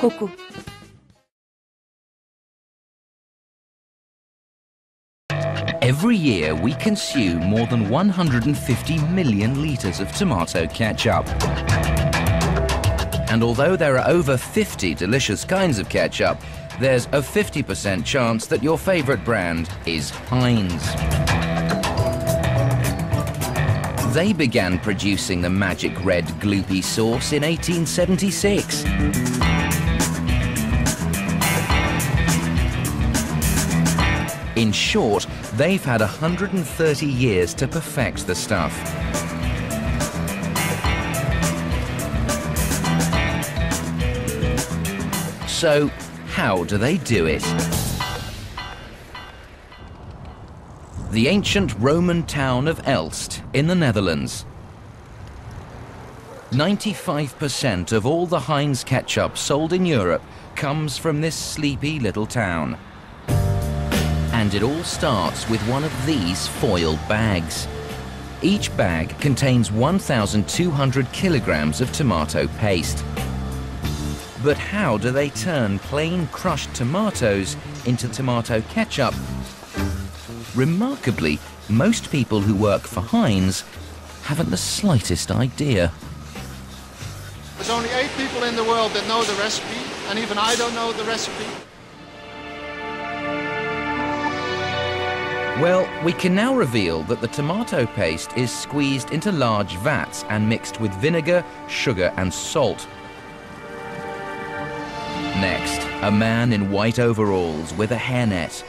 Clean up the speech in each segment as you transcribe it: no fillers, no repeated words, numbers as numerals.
Koku. Every year we consume more than 150 million litres of tomato ketchup. And although there are over 50 delicious kinds of ketchup, there's a 50% chance that your favourite brand is Heinz. They began producing the magic red gloopy sauce in 1876. In short, they've had 130 years to perfect the stuff. So, how do they do it? The ancient Roman town of Elst in the Netherlands. 95% of all the Heinz ketchup sold in Europe comes from this sleepy little town. And it all starts with one of these foiled bags. Each bag contains 1,200 kilograms of tomato paste. But how do they turn plain crushed tomatoes into tomato ketchup? Remarkably, most people who work for Heinz haven't the slightest idea. There's only 8 people in the world that know the recipe, and even I don't know the recipe. Well, we can now reveal that the tomato paste is squeezed into large vats and mixed with vinegar, sugar and salt. Next, a man in white overalls with a hairnet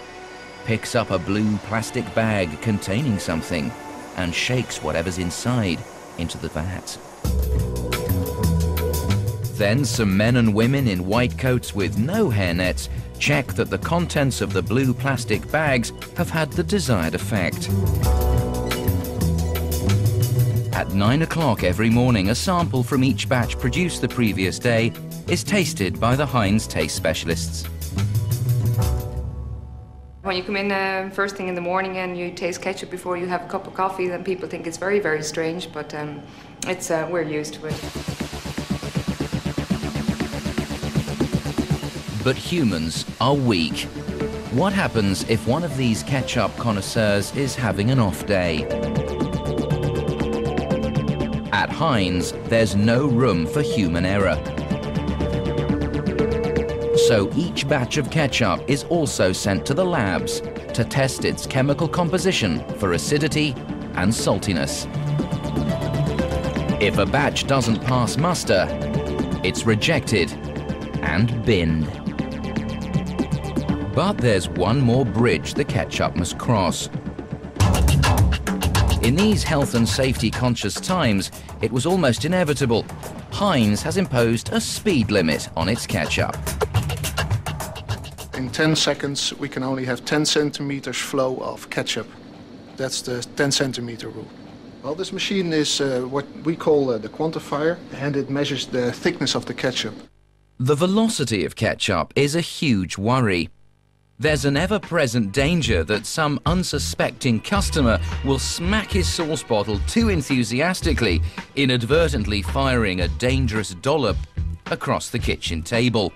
picks up a blue plastic bag containing something and shakes whatever's inside into the vat. Then some men and women in white coats with no hairnets check that the contents of the blue plastic bags have had the desired effect. At 9 o'clock every morning, a sample from each batch produced the previous day is tasted by the Heinz taste specialists. When you come in first thing in the morning and you taste ketchup before you have a cup of coffee, then people think it's very, very strange, but we're used to it. But humans are weak. What happens if one of these ketchup connoisseurs is having an off day? At Heinz, there's no room for human error. So each batch of ketchup is also sent to the labs to test its chemical composition for acidity and saltiness. If a batch doesn't pass muster, it's rejected and binned. But there's one more bridge the ketchup must cross. In these health and safety conscious times, it was almost inevitable. Heinz has imposed a speed limit on its ketchup. In 10 seconds, we can only have 10 centimeters flow of ketchup. That's the 10 centimeter rule. Well, this machine is what we call the quantifier, and it measures the thickness of the ketchup. The velocity of ketchup is a huge worry. There's an ever-present danger that some unsuspecting customer will smack his sauce bottle too enthusiastically, inadvertently firing a dangerous dollop across the kitchen table.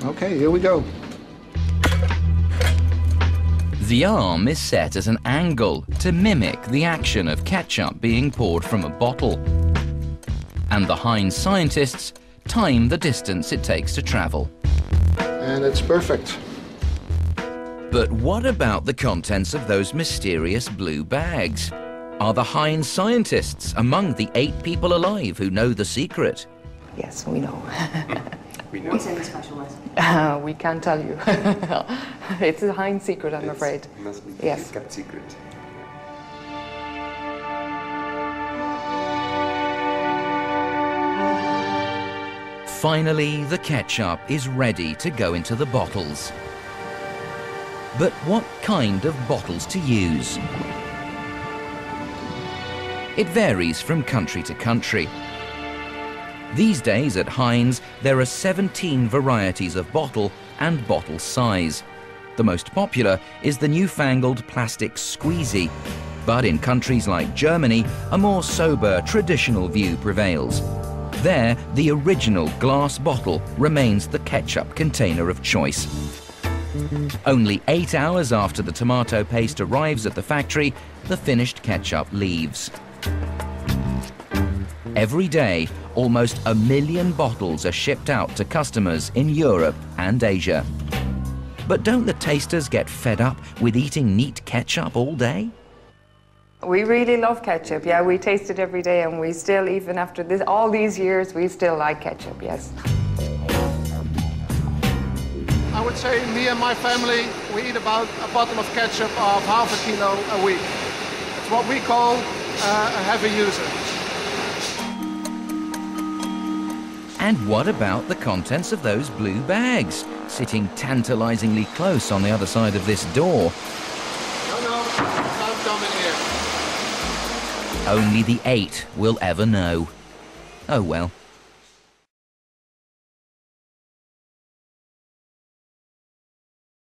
Okay, here we go. The arm is set at an angle to mimic the action of ketchup being poured from a bottle. And the Heinz scientists time the distance it takes to travel. And it's perfect. But what about the contents of those mysterious blue bags? Are the Heinz scientists among the 8 people alive who know the secret? Yes, we know. We know. What's in the special recipe? We can't tell you. It's a Heinz secret, I'm afraid. It must be Yes. kept secret. Finally, the ketchup is ready to go into the bottles. But what kind of bottles to use? It varies from country to country. These days at Heinz, there are 17 varieties of bottle and bottle size. The most popular is the newfangled plastic squeezy, but in countries like Germany, a more sober, traditional view prevails. There, the original glass bottle remains the ketchup container of choice. Only 8 hours after the tomato paste arrives at the factory, the finished ketchup leaves. Every day, almost 1 million bottles are shipped out to customers in Europe and Asia. But don't the tasters get fed up with eating neat ketchup all day? We really love ketchup, yeah, we taste it every day and we still, even after this, all these years, we still like ketchup, yes. I would say me and my family, we eat about a bottle of ketchup of half a kilo a week. It's what we call a heavy user. And what about the contents of those blue bags, sitting tantalizingly close on the other side of this door? No, don't come in here. Only the 8 will ever know. Oh well.